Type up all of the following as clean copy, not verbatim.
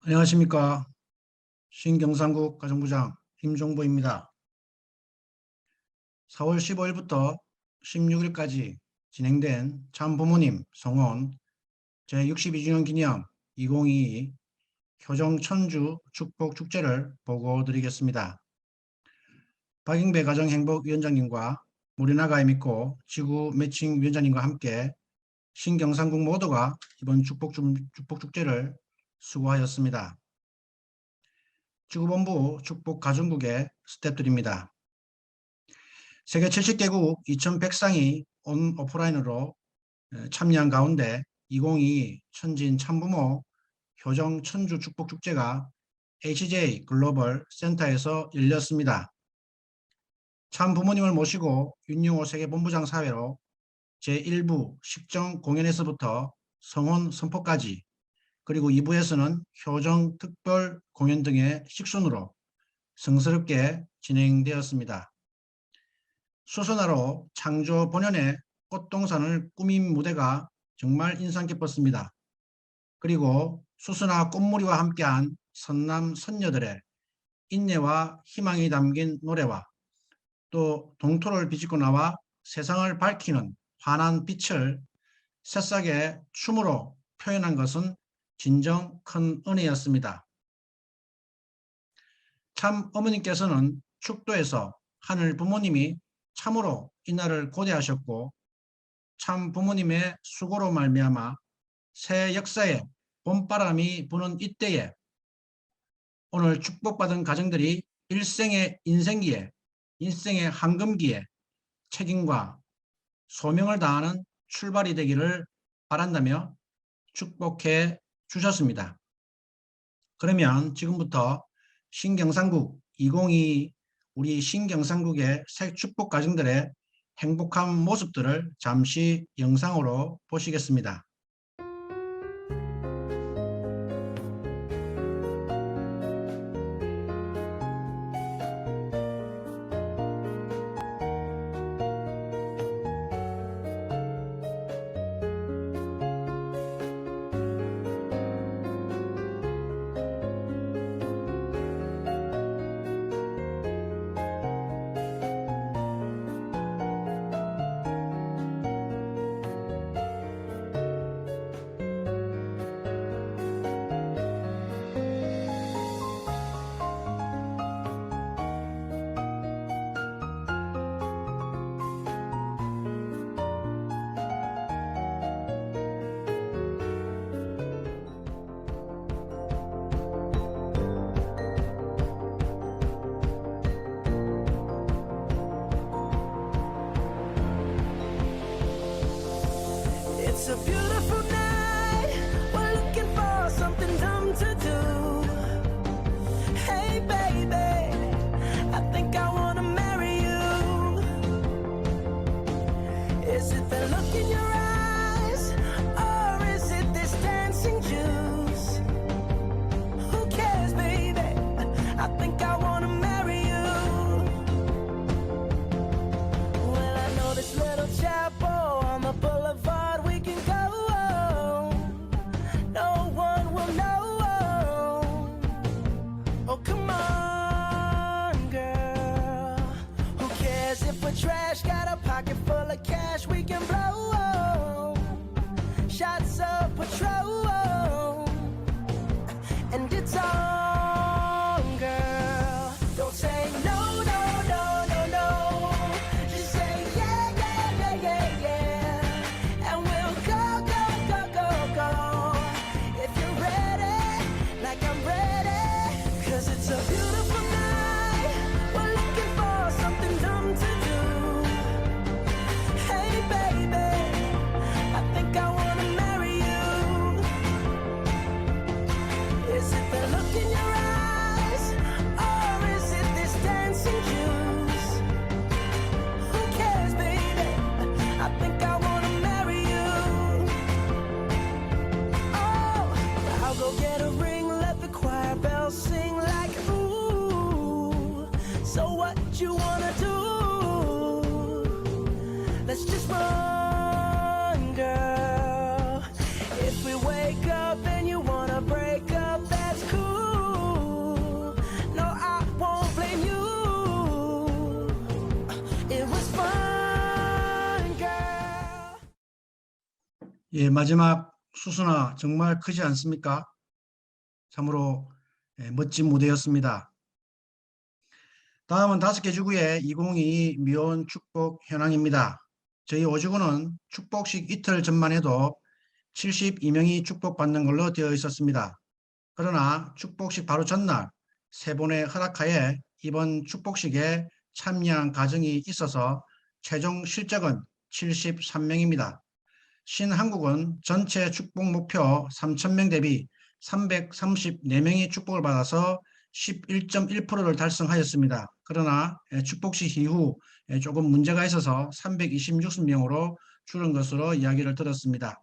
안녕하십니까. 신경상국 가정부장 임종보입니다. 4월 15일부터 16일까지 진행된 참부모님 성원 제62주년 기념 2022 효정 천주 축복축제를 보고드리겠습니다. 박잉배 가정행복위원장님과 무리나가이 믿고 지구 매칭 위원장님과 함께 신경상국 모두가 이번 축복축제를 수고하였습니다. 지구본부 축복가정국의 스태프들입니다. 세계 70개국 2100상이 오프라인으로 참여한 가운데 2022 천진 참부모 효정 천주 축복축제가 HJ 글로벌 센터에서 열렸습니다. 참부모님을 모시고 윤용호 세계본부장 사회로 제1부 식정 공연에서부터 성원 선포까지 그리고 2부에서는 효정 특별 공연 등의 식순으로 성스럽게 진행되었습니다. 수선화로 창조 본연의 꽃동산을 꾸민 무대가 정말 인상 깊었습니다. 그리고 수선화 꽃무리와 함께한 선남 선녀들의 인내와 희망이 담긴 노래와 또 동토를 비집고 나와 세상을 밝히는 환한 빛을 새싹의 춤으로 표현한 것은 진정 큰 은혜였습니다. 참 어머님께서는 축도에서 하늘 부모님이 참으로 이날을 고대하셨고 참 부모님의 수고로 말미암아 새 역사에 봄바람이 부는 이때에 오늘 축복받은 가정들이 일생의 인생기에 인생의 황금기에 책임과 소명을 다하는 출발이 되기를 바란다며 축복해 주셨습니다. 그러면 지금부터 신경상국 2022 우리 신경상국의 새 축복 가정들의 행복한 모습들을 잠시 영상으로 보시겠습니다. It's a beautiful night. We're looking for something dumb to do. Hey baby, I think I wanna marry you. Is it the look in your eyes, or is it this dancing juice? Who cares, baby? I think I wanna marry you. Well, I know this little chapel on the boulevard. Trash, got a pocket full of cash we can blow. Shots of Patrol, and it's on, girl. Don't say no, no, no, no, no. Just say yeah, yeah, yeah, yeah, yeah. And we'll go, go, go, go, go. If you're ready, like I'm ready. 'Cause it's a beautiful night. We're looking for something dumb to do. Sing like ooh. So what you wanna do? Let's just run, girl. If we wake up and you wanna break up, that's cool. 예, 마지막 수순화 정말 크지 않습니까? 참으로 멋진 무대였습니다. 다음은 5개 주구의 2022 미혼 축복 현황입니다. 저희 5주구는 축복식 이틀 전만 해도 72명이 축복받는 걸로 되어 있었습니다. 그러나 축복식 바로 전날 세 분의 허락하에 이번 축복식에 참여한 가정이 있어서 최종 실적은 73명입니다. 신한국은 전체 축복 목표 3,000명 대비 334명이 축복을 받아서 11.1%를 달성하였습니다. 그러나 축복식 이후 조금 문제가 있어서 326명으로 줄은 것으로 이야기를 들었습니다.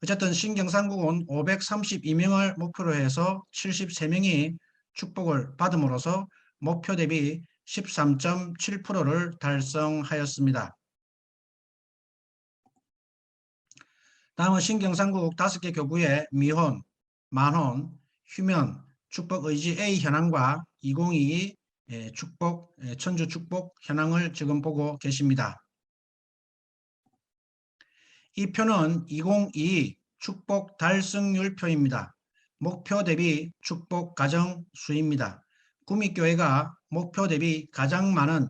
어쨌든 신경상국은 532명을 목표로 해서 73명이 축복을 받음으로써 목표 대비 13.7%를 달성하였습니다. 다음은 신경상국 5개 교구의 미혼, 만혼, 휴면, 축복 의지 A 현황과 2022 축복, 천주 축복 현황을 지금 보고 계십니다. 이 표는 2022 축복 달성률 표입니다. 목표 대비 축복 가정 수입니다. 구미교회가 목표 대비 가장 많은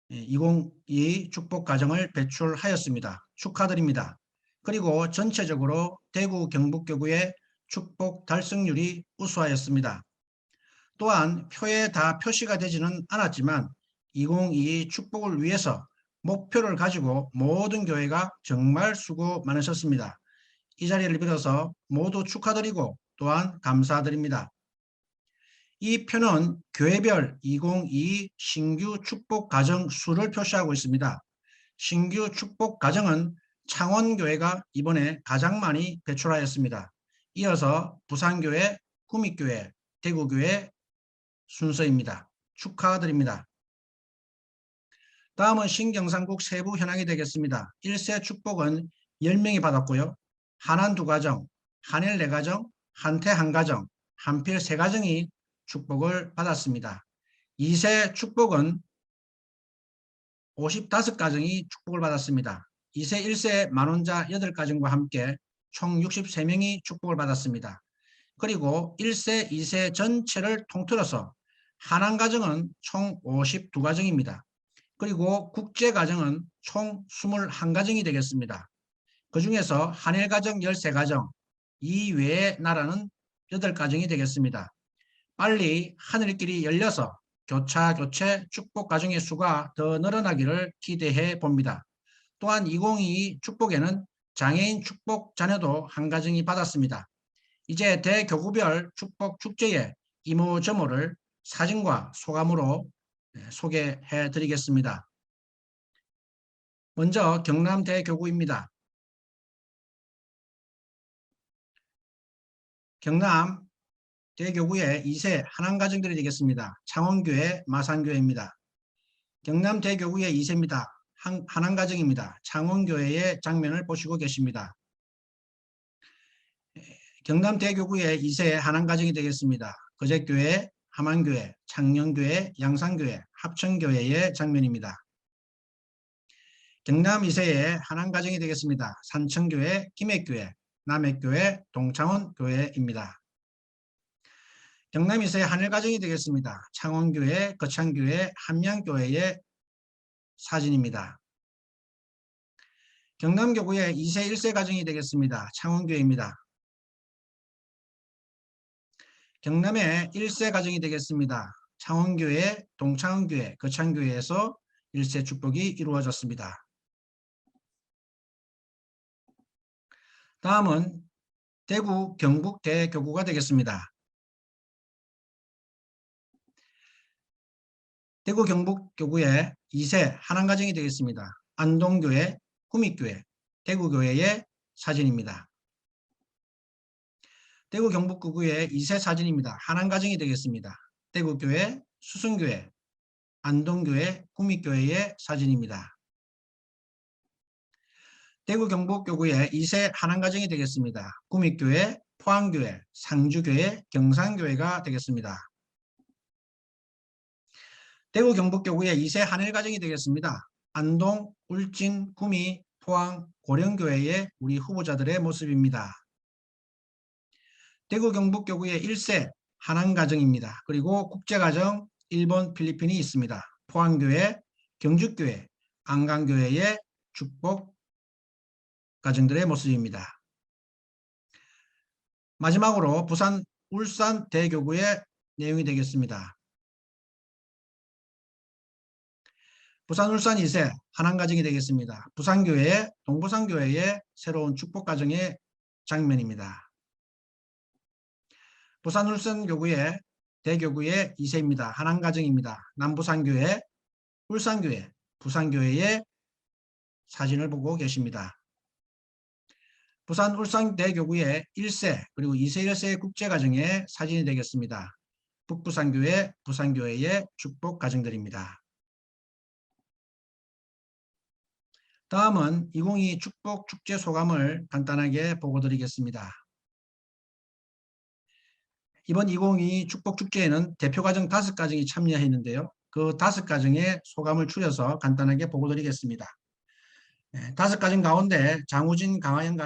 2022 축복 가정을 배출하였습니다. 축하드립니다. 그리고 전체적으로 대구 경북교구의 축복 달성률이 우수하였습니다. 또한 표에 다 표시가 되지는 않았지만 2022 축복을 위해서 목표를 가지고 모든 교회가 정말 수고 많으셨습니다. 이 자리를 빌어서 모두 축하드리고 또한 감사드립니다. 이 표는 교회별 2022 신규 축복 가정 수를 표시하고 있습니다. 신규 축복 가정은 창원교회가 이번에 가장 많이 배출하였습니다. 이어서 부산교회, 구미교회, 대구교회 순서입니다. 축하드립니다. 다음은 신경상국 세부 현황이 되겠습니다. 1세 축복은 10명이 받았고요. 한안 2가정, 한일 4가정, 한태 1가정, 한필 3가정이 축복을 받았습니다. 2세 축복은 55가정이 축복을 받았습니다. 2세 1세 만원자 8가정과 함께 총 63명이 축복을 받았습니다. 그리고 1세 2세 전체를 통틀어서 한안가정은 총 52가정입니다. 그리고 국제가정은 총 21가정이 되겠습니다. 그 중에서 한일가정 13가정, 이외의 나라는 8가정이 되겠습니다. 빨리 하늘길이 열려서 교차 교체 축복 가정의 수가 더 늘어나기를 기대해 봅니다. 또한 2022 축복에는 장애인 축복 자녀도 1가정이 받았습니다. 이제 대교구별 축복 축제의 이모저모를 사진과 소감으로 소개해 드리겠습니다. 먼저 경남 대교구입니다. 경남 대교구의 2세 한안가정들이 되겠습니다. 창원교회, 마산교회입니다. 경남 대교구의 2세입니다. 한안가정입니다. 창원교회의 장면을 보시고 계십니다. 경남 대교구의 2세 한안가정이 되겠습니다. 거제교회, 함안교회, 창녕교회, 양산교회, 합천교회의 장면입니다. 경남 2세의 한안가정이 되겠습니다. 산천교회, 김해교회, 남해교회, 동창원교회입니다. 경남 2세 한일가정이 되겠습니다. 창원교회, 거창교회, 함양교회의 사진입니다. 경남교구의 2세 1세 가정이 되겠습니다. 창원교회입니다. 경남의 1세 가정이 되겠습니다. 창원교회, 동창원교회, 거창교회에서 1세 축복이 이루어졌습니다. 다음은 대구 경북 대교구가 되겠습니다. 대구 경북교구의 2세 한안가정이 되겠습니다. 안동교회, 구미교회, 대구교회의 사진입니다. 대구 경북교구의 2세 사진입니다. 한안가정이 되겠습니다. 대구교회, 수성교회, 안동교회, 구미교회의 사진입니다. 대구 경북교구의 2세 한안가정이 되겠습니다. 구미교회, 포항교회, 상주교회, 경상교회가 되겠습니다. 대구 경북교구의 2세 한일가정이 되겠습니다. 안동, 울진, 구미, 포항 고령교회의 우리 후보자들의 모습입니다. 대구 경북교구의 1세 한안가정입니다. 그리고 국제가정 일본 필리핀이 있습니다. 포항교회, 경주교회, 안강교회의 축복 가정들의 모습입니다. 마지막으로 부산 울산 대교구의 내용이 되겠습니다. 부산 울산 2세 한안가정이 되겠습니다. 부산교회, 동부산교회의 새로운 축복가정의 장면입니다. 부산 울산교구의 대교구의 2세입니다. 한안가정입니다. 남부산교회, 울산교회, 부산교회의 사진을 보고 계십니다. 부산 울산 대교구의 1세 그리고 2세 1세 국제가정의 사진이 되겠습니다. 북부산교회, 부산교회의 축복가정들입니다. 다음은 2022 축복 축제 소감을 간단하게 보고 드리겠습니다. 이번 2022 축복 축제에는 대표가정 5가정이 참여했는데요. 그 5가정의 소감을 추려서 간단하게 보고 드리겠습니다. 5가정 가운데 장우진 강하영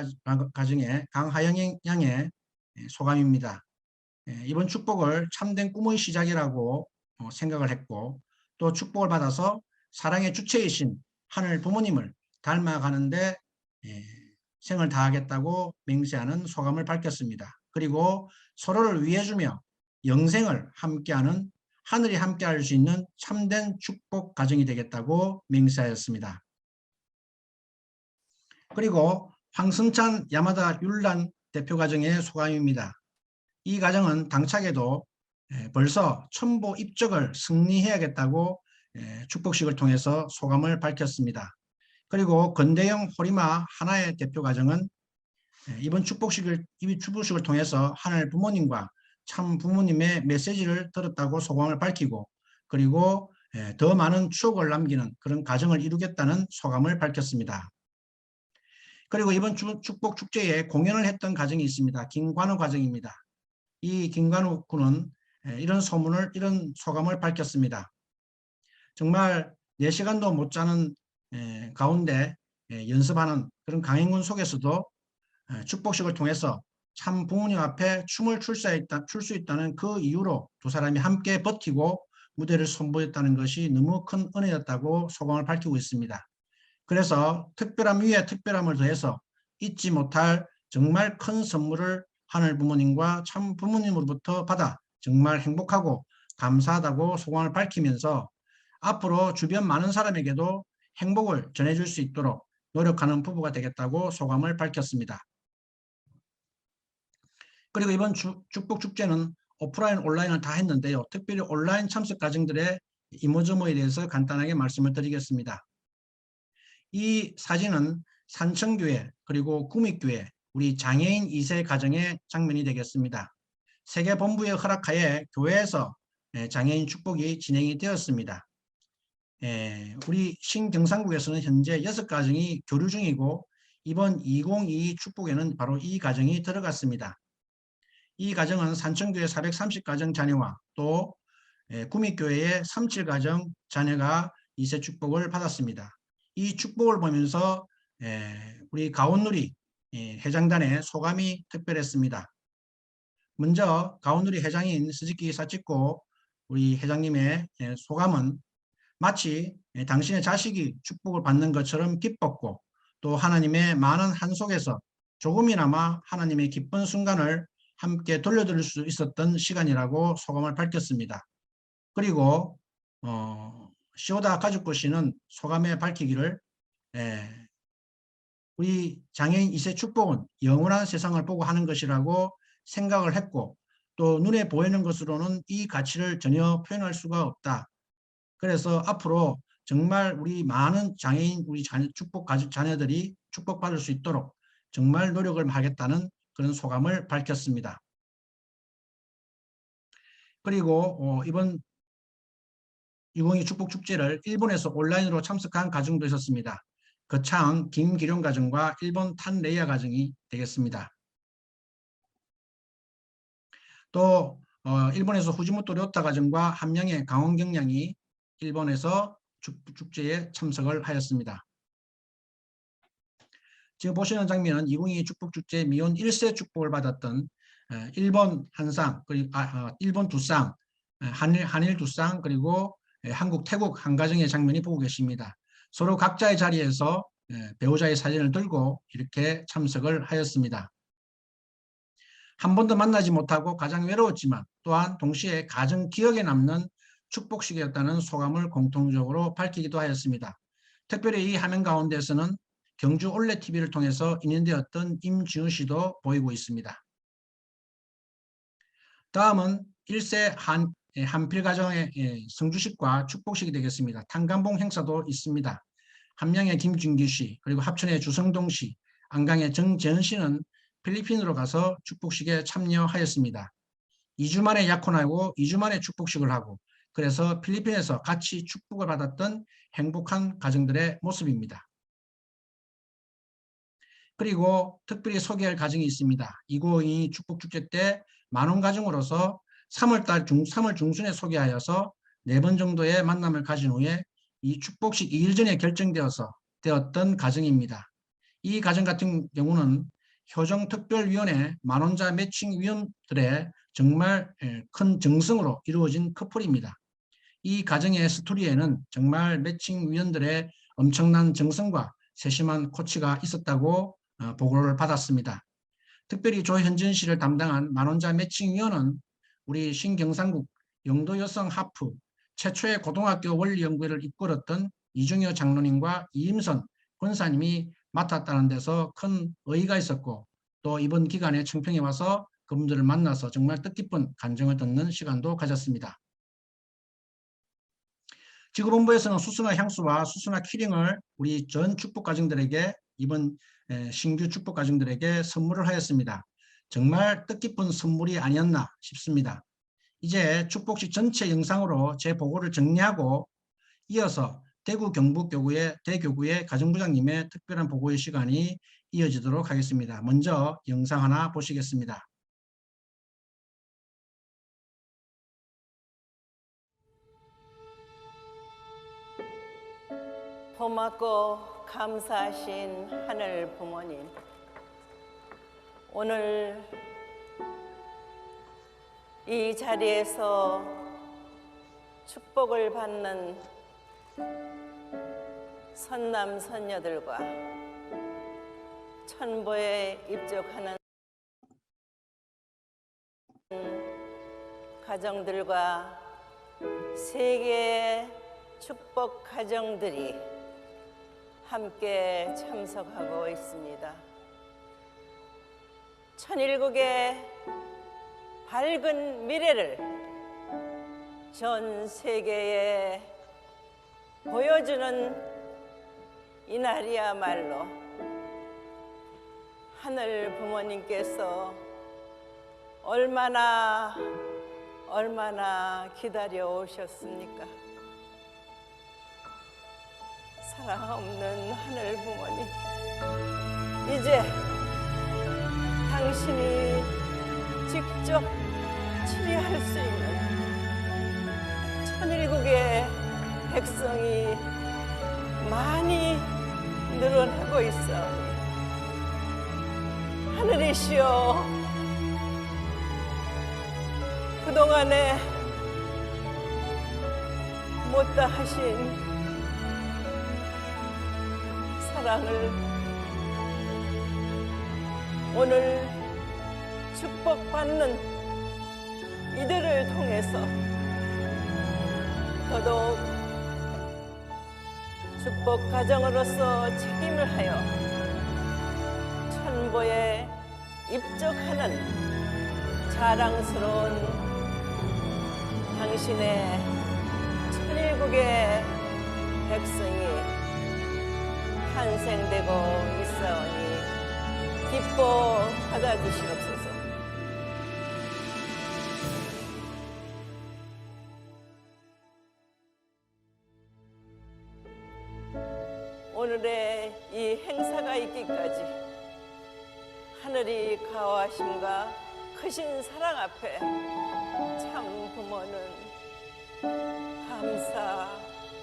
가정의 강하영 양의 소감입니다. 이번 축복을 참된 꿈의 시작이라고 생각을 했고, 또 축복을 받아서 사랑의 주체이신 하늘 부모님을 닮아가는데 생을 다하겠다고 맹세하는 소감을 밝혔습니다. 그리고 서로를 위해주며 영생을 함께하는, 하늘이 함께할 수 있는 참된 축복 가정이 되겠다고 맹세하였습니다. 그리고 황승찬 야마다 율란 대표 가정의 소감입니다. 이 가정은 당차게도 벌써 첨보 입적을 승리해야겠다고 축복식을 통해서 소감을 밝혔습니다. 그리고 건대영 호리마 하나의 대표 가정은 이번 축복식을 통해서 하늘 부모님과 참 부모님의 메시지를 들었다고 소감을 밝히고, 그리고 더 많은 추억을 남기는 그런 가정을 이루겠다는 소감을 밝혔습니다. 그리고 이번 축복 축제에 공연을 했던 가정이 있습니다. 김관우 가정입니다. 이 김관우 군은 이런 소감을 밝혔습니다. 정말 4시간도 못 자는 가운데 연습하는 그런 강행군 속에서도 축복식을 통해서 참 부모님 앞에 춤을 출 수 있다는 그 이유로 두 사람이 함께 버티고 무대를 선보였다는 것이 너무 큰 은혜였다고 소감을 밝히고 있습니다. 그래서 특별함 위에 특별함을 더해서 잊지 못할 정말 큰 선물을 하늘 부모님과 참 부모님으로부터 받아 정말 행복하고 감사하다고 소감을 밝히면서 앞으로 주변 많은 사람에게도 행복을 전해줄 수 있도록 노력하는 부부가 되겠다고 소감을 밝혔습니다. 그리고 이번 축복 축제는 오프라인 온라인을 다 했는데요. 특별히 온라인 참석 가정들의 이모저모에 대해서 간단하게 말씀을 드리겠습니다. 이 사진은 산청교회 그리고 구믹교회 우리 장애인 2세 가정의 장면이 되겠습니다. 세계본부의 허락하에 교회에서 장애인 축복이 진행이 되었습니다. 우리 신경상국에서는 현재 6가정이 교류 중이고, 이번 2022 축복에는 바로 이 가정이 들어갔습니다. 이 가정은 산청교회 430가정 자녀와 또 구믹교회의 37가정 자녀가 2세 축복을 받았습니다. 이 축복을 보면서 우리 가온누리 회장단의 소감이 특별했습니다. 먼저 가온누리 회장인 스즈키 사치코 우리 회장님의 소감은 마치 당신의 자식이 축복을 받는 것처럼 기뻤고, 또 하나님의 많은 한 속에서 조금이나마 하나님의 기쁜 순간을 함께 돌려드릴 수 있었던 시간이라고 소감을 밝혔습니다. 그리고 시오다 가죽고 씨는 소감에 밝히기를 우리 장애인 2세 축복은 영원한 세상을 보고 하는 것이라고 생각을 했고, 또 눈에 보이는 것으로는 이 가치를 전혀 표현할 수가 없다. 그래서 앞으로 정말 우리 많은 장애인 우리 축복 자녀들이 축복받을 수 있도록 정말 노력을 하겠다는 그런 소감을 밝혔습니다. 그리고 이번 2022 축복 축제를 일본에서 온라인으로 참석한 가정도 있었습니다. 거창 김기룡 가정과 일본 탄레이아 가정이 되겠습니다. 또 일본에서 후지모토 료타 가정과 한 명의 강원경 양이 일본에서 축제에 참석을 하였습니다. 지금 보시는 장면은 2022 축복축제 미혼 1세 축복을 받았던 일본 한 쌍, 그리고 일본 두 쌍, 한일 두 쌍, 그리고 한국, 태국 한 가정의 장면이 보고 계십니다. 서로 각자의 자리에서 배우자의 사진을 들고 이렇게 참석을 하였습니다. 한 번도 만나지 못하고 가장 외로웠지만 또한 동시에 가장 기억에 남는 축복식이었다는 소감을 공통적으로 밝히기도 하였습니다. 특별히 이 화면 가운데서는 경주 올레TV를 통해서 인연되었던 임지훈 씨도 보이고 있습니다. 다음은 1세 한필가정의 성주식과 축복식이 되겠습니다. 탄감봉 행사도 있습니다. 함양의 김준규 씨, 그리고 합천의 주성동 씨, 안강의 정재은 씨는 필리핀으로 가서 축복식에 참여하였습니다. 2주 만에 약혼하고 2주 만에 축복식을 하고, 그래서 필리핀에서 같이 축복을 받았던 행복한 가정들의 모습입니다. 그리고 특별히 소개할 가정이 있습니다. 2052 축복축제 때 만원 가정으로서 3월 중순에 소개하여서 4번 정도의 만남을 가진 후에 이 축복식 2일 전에 되었던 가정입니다. 이 가정 같은 경우는 효정특별위원회 만원자 매칭위원들의 정말 큰 정성으로 이루어진 커플입니다. 이 가정의 스토리에는 정말 매칭위원들의 엄청난 정성과 세심한 코치가 있었다고 보고를 받았습니다. 특별히 조현진 씨를 담당한 만원자 매칭위원은 우리 신경상국 영도여성 하프 최초의 고등학교 원리연구회를 이끌었던 이중효 장로님과 이임선 권사님이 맡았다는 데서 큰 의의가 있었고, 또 이번 기간에 청평에 와서 그분들을 만나서 정말 뜻깊은 간증을 듣는 시간도 가졌습니다. 지구본부에서는 수수나 향수와 수수나 키링을 우리 전 축복가정들에게, 이번 신규 축복가정들에게 선물을 하였습니다. 정말 뜻깊은 선물이 아니었나 싶습니다. 이제 축복식 전체 영상으로 제 보고를 정리하고 이어서 대구 경북교구의 대교구의 가정부장님의 특별한 보고의 시간이 이어지도록 하겠습니다. 먼저 영상 하나 보시겠습니다. 고맙고 감사하신 하늘 부모님, 오늘 이 자리에서 축복을 받는 선남 선녀들과 천보에 입족하는 가정들과 세계의 축복 가정들이 함께 참석하고 있습니다. 천일국의 밝은 미래를 전 세계에 보여주는 이날이야말로 하늘 부모님께서 얼마나 기다려 오셨습니까? 사랑 없는 하늘 부모님, 이제 당신이 직접 치리할 수 있는 천일국의 백성이 많이 늘어나고 있어. 하늘이시여, 그동안에 못다 하신 사랑을 오늘 축복받는 이들을 통해서 더더욱 축복 가정으로서 책임을 하여 천보에 입적하는 자랑스러운 당신의 천일국의 백성이 탄생되고 있사오니 기뻐 받아주시옵소서. 오늘의 이 행사가 있기까지 하늘이 가하심과 크신 사랑 앞에 참 부모는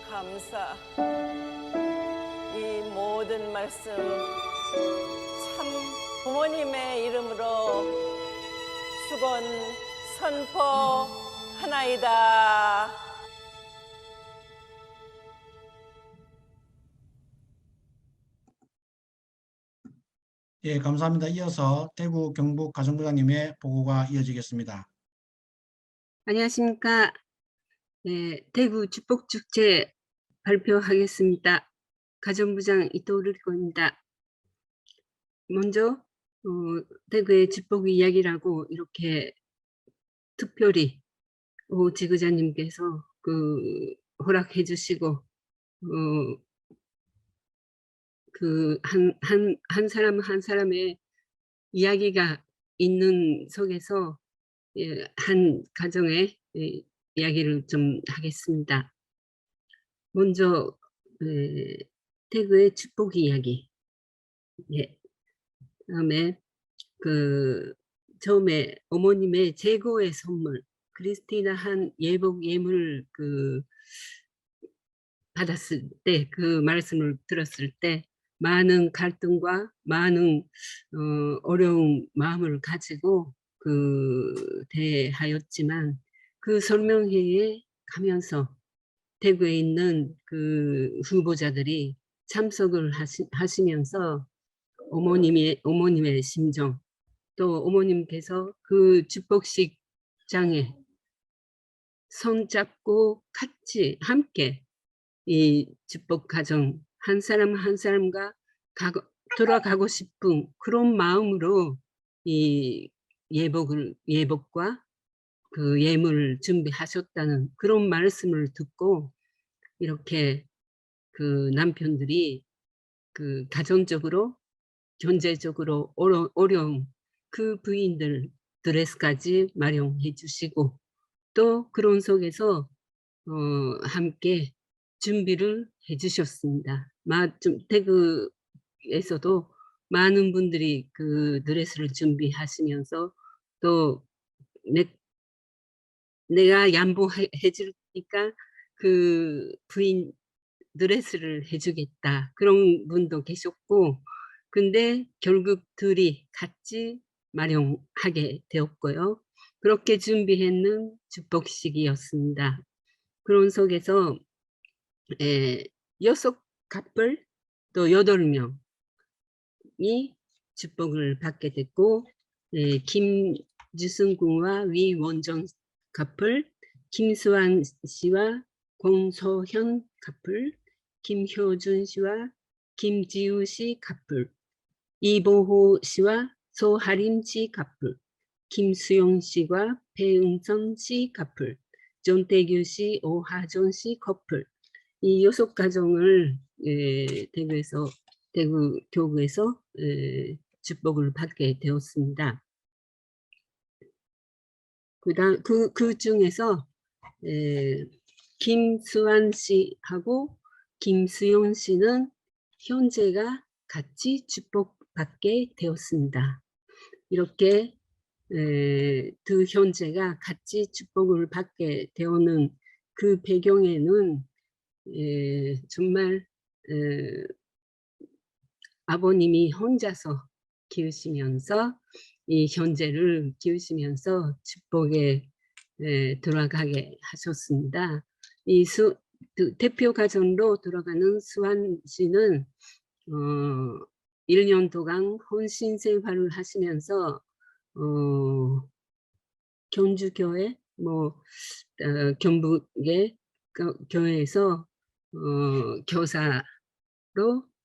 감사 이 모든 말씀 참 부모님의 이름으로 축원 선포하나이다. 예, 감사합니다. 이어서 대구 경북 가정부장님의 보고가 이어지겠습니다. 안녕하십니까. 네, 대구 축복축제 발표하겠습니다. 가정부장 이토르리코입니다. 먼저 대구의 축복 이야기라고 이렇게 특별히 오 지구자님께서 허락해 주시고 한 사람 한 사람의 이야기가 있는 속에서 한 가정의 이야기를 좀 하겠습니다. 먼저 태그의 축복 이야기. 예. 그다음에 처음에 어머님의 재고의 선물, 크리스티나 한 예복 예물 받았을 때, 그 말씀을 들었을 때 많은 갈등과 많은 어려운 마음을 가지고 대하였지만 그 설명회에 가면서 대구에 있는 그 후보자들이 참석을 하시면서 어머님의 심정, 또 어머님께서 그 축복식장에 손잡고 같이 함께 이 축복 가정 한 사람 한 사람과 돌아가고 싶은 그런 마음으로 이 예복과 그 예물을 준비하셨다는 그런 말씀을 듣고 이렇게 그 남편들이 그 가정적으로 경제적으로 어려운 그 부인들 드레스까지 마련해 주시고 또 그런 속에서 함께 준비를 해 주셨습니다. 태그에서도 많은 분들이 그 드레스를 준비하시면서 또 내가 양보해 주니까 그 부인 드레스를 해주겠다 그런 분도 계셨고 근데 결국 둘이 같이 마련하게 되었고요. 그렇게 준비했는 축복식이었습니다. 그런 속에서 6커플 또 8명이 축복을 받게 됐고 김주승 군과 위원정 커플, 김수환 씨와 공소현 커플, 김효준 씨와 김지우 씨 커플, 이보호 씨와 소하림 씨 커플, 김수용 씨와 배은선 씨 커플, 존태규 씨, 오하존 씨 커플, 이 6가정을 대구 교구에서 축복을 받게 되었습니다. 그 중에서 김수환 씨하고 김수용 씨는 현재가 같이 축복받게 되었습니다. 이렇게 두 현재가 같이 축복을 받게 되었는 그 배경에는 정말 아버님이 혼자서 키우시면서 이 현재를 키우시면서 축복에 들어가게 하셨습니다. 대표 가정으로 들어가는 수환 씨는 1년 동안 혼신 생활을 하시면서 경주교회 경북의 교회에서 교사로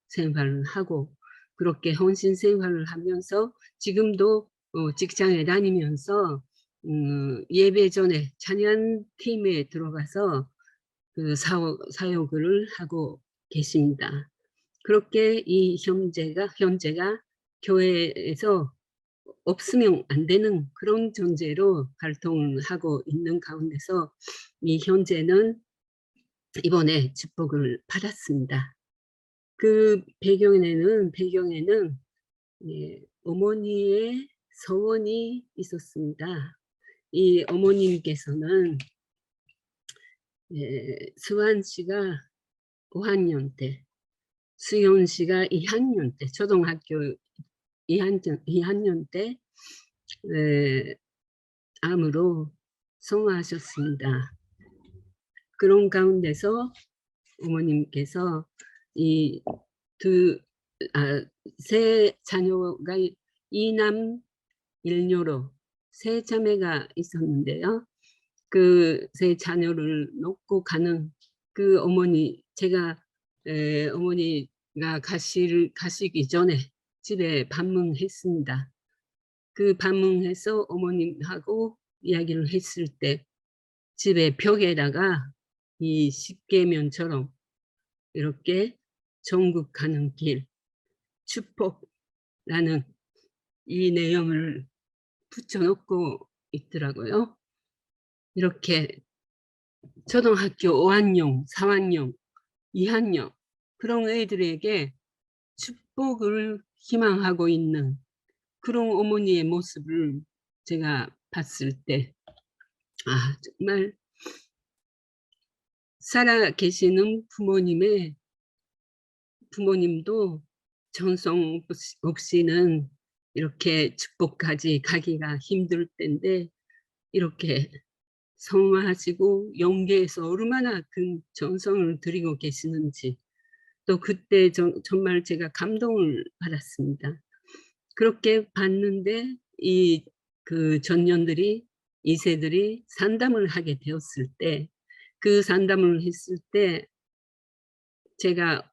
생활을 하고 그렇게 혼신 생활을 하면서 지금도 직장에 다니면서 예배 전에 찬양팀에 들어가서 그 사역을 하고 계십니다. 그렇게 이 현재가 교회에서 없으면 안 되는 그런 존재로 활동을 하고 있는 가운데서 이 현재는 이번에 축복을 받았습니다. 그 배경에는 어머니의 서원이 있었습니다. 이 어머님께서는 수환 씨가 5학년 때 수연 씨가 2학년 때, 초등학교 2학년 때 암으로 성화하셨습니다. 그런 가운데서 어머님께서 세 자녀가 이남 일녀로 세 자매가 있었는데요. 그 세 자녀를 놓고 가는 그 어머니, 제가 어머니가 가시기 전에 집에 방문했습니다. 그 방문해서 어머님하고 이야기를 했을 때 집에 벽에다가 이 십계명처럼 이렇게 전국 가는 길 축복라는 이 내용을 붙여놓고 있더라고요. 이렇게 초등학교 5학년, 4학년, 2학년 그런 애들에게 축복을 희망하고 있는 그런 어머니의 모습을 제가 봤을 때 정말 살아 계시는 부모님도 전성 없이는 이렇게 축복까지 가기가 힘들 텐데 이렇게 성화하시고 영계에서 얼마나 큰 전성을 드리고 계시는지 또 그때 정말 제가 감동을 받았습니다. 그렇게 봤는데 그 전년들이 2세들이 상담을 하게 되었을 때 그 상담을 했을 때 제가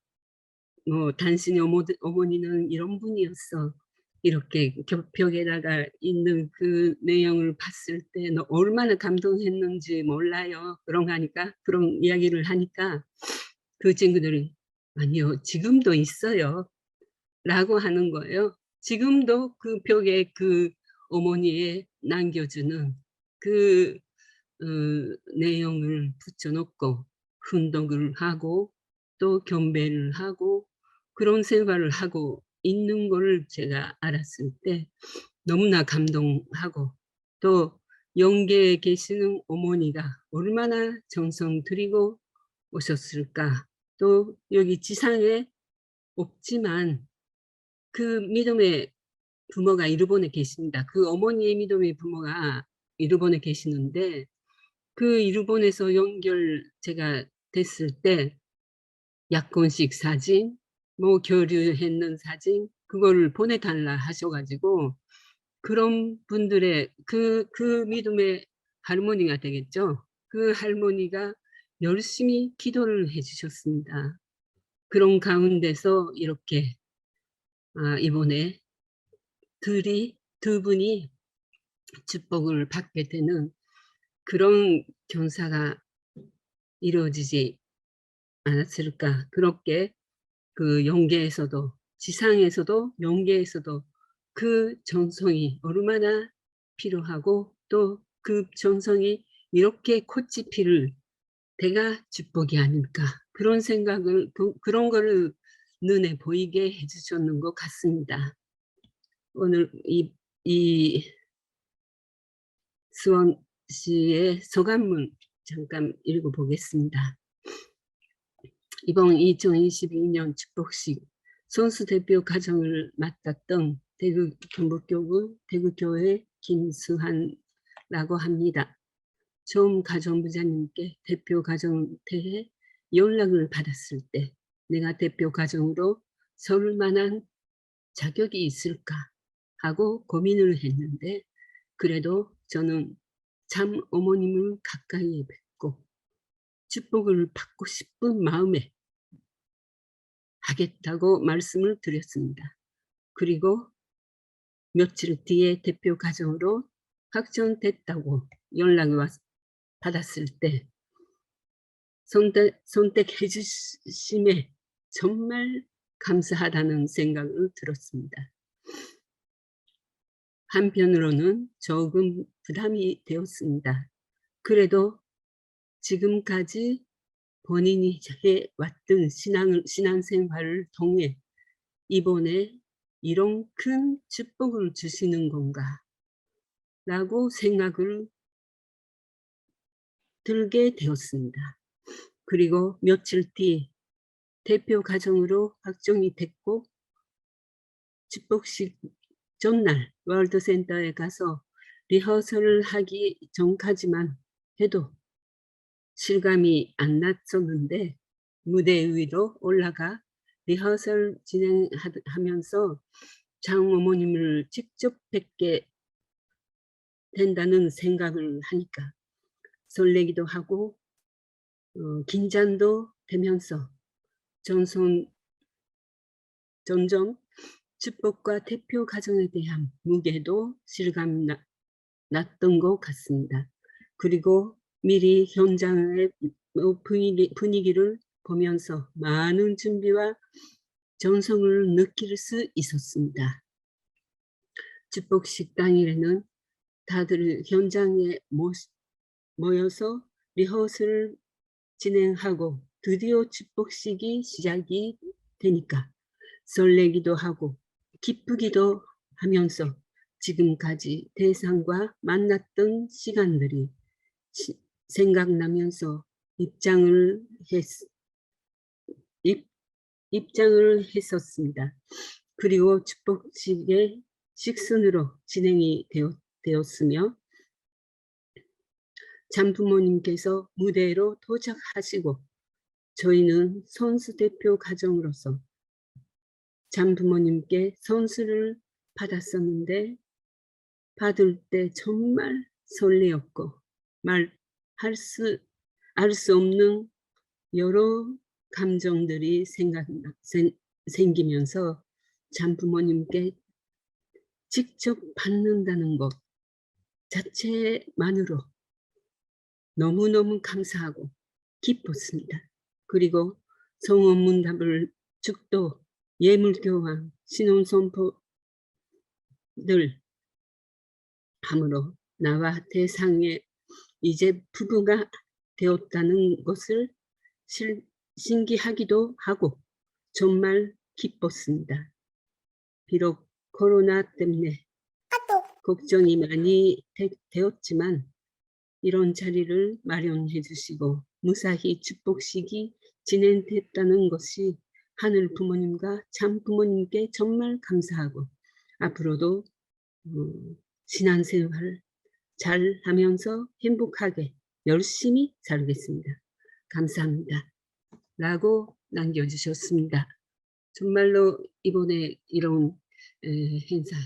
당신의 어머니는 이런 분이었어. 이렇게 벽에다가 있는 그 내용을 봤을 때 너 얼마나 감동했는지 몰라요. 그런 이야기를 하니까 그 친구들이 아니요, 지금도 있어요. 라고 하는 거예요. 지금도 그 벽에 그 어머니의 남겨주는 그 내용을 붙여놓고 훈독을 하고 또 경배를 하고 그런 생활을 하고 있는 걸 제가 알았을 때 너무나 감동하고 또 영계에 계시는 어머니가 얼마나 정성 들이고 오셨을까. 또 여기 지상에 없지만 그 믿음의 부모가 일본에 계십니다. 그 어머니의 믿음의 부모가 일본에 계시는데 그 일본에서 제가 됐을 때 약혼식 사진, 교류했는 사진 그거를 보내달라 하셔가지고 그런 분들의 그 믿음의 할머니가 되겠죠. 그 할머니가 열심히 기도를 해주셨습니다. 그런 가운데서 이렇게 이번에 두 분이 축복을 받게 되는 그런 경사가 이루어지지 않았을까. 그렇게 그 영계에서도 지상에서도 영계에서도 그 전성이 얼마나 필요하고 또 그 전성이 이렇게 꽃이 피를 때가 축복이 아닐까. 그런 생각을 그런 거를 눈에 보이게 해주셨는 것 같습니다. 오늘 이 수원 씨의 소감문 잠깐 읽어보겠습니다. 이번 2022년 축복식 선수 대표 가정을 맡았던 대구 경북교구 대구교회 김수한라고 합니다. 처음 가정부장님께 대표 가정 대해 연락을 받았을 때 내가 대표 가정으로 서울 만한 자격이 있을까 하고 고민을 했는데 그래도 저는 참 어머님을 가까이에 뵙고 축복을 받고 싶은 마음에 하겠다고 말씀을 드렸습니다. 그리고 며칠 뒤에 대표 가정으로 확정됐다고 연락을 받았을 때 선택해 주심에 정말 감사하다는 생각을 들었습니다. 한편으로는 조금 부담이 되었습니다. 그래도 지금까지 본인이 해왔던 신앙생활을 통해 이번에 이런 큰 축복을 주시는 건가 라고 생각을 들게 되었습니다. 그리고 며칠 뒤 대표 가정으로 확정이 됐고 축복식 전날 월드센터에 가서 리허설을 하기 전까지만 해도 실감이 안 났었는데 무대 위로 올라가 리허설 진행하면서 장어머님을 직접 뵙게 된다는 생각을 하니까 설레기도 하고 긴장도 되면서 점점 축복과 대표 가정에 대한 무게도 실감 났던 것 같습니다. 그리고 미리 현장의 분위기를 보면서 많은 준비와 정성을 느낄 수 있었습니다. 축복식 당일에는 다들 현장에 모여서 리허설을 진행하고 드디어 축복식이 시작이 되니까 설레기도 하고 기쁘기도 하면서 지금까지 대상과 만났던 시간들이 생각나면서 입장을 했었습니다. 그리고 축복식의 식순으로 진행이 되었으며 장부모님께서 무대로 도착하시고 저희는 선수 대표 가정으로서 장부모님께 선수를 받았었는데 받을 때 정말 설레었고 알 수 없는 여러 감정들이 생기면서 장부모님께 직접 받는다는 것 자체만으로 너무너무 감사하고 기뻤습니다. 그리고 성원문답을 축도, 예물교환, 신혼선포들 함으로 나와 대상의 이제 부부가 되었다는 것을 신기하기도 하고 정말 기뻤습니다. 비록 코로나 때문에 걱정이 많이 되었지만 이런 자리를 마련해 주시고 무사히 축복식이 진행됐다는 것이 하늘 부모님과 참 부모님께 정말 감사하고 앞으로도 신앙생활 잘 하면서 행복하게 열심히 살겠습니다. 감사합니다. 라고 남겨주셨습니다. 정말로 이번에 이런 행사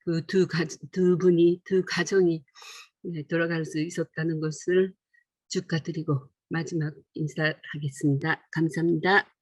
그 두 가정이 돌아갈 수 있었다는 것을 축하드리고 마지막 인사하겠습니다. 감사합니다.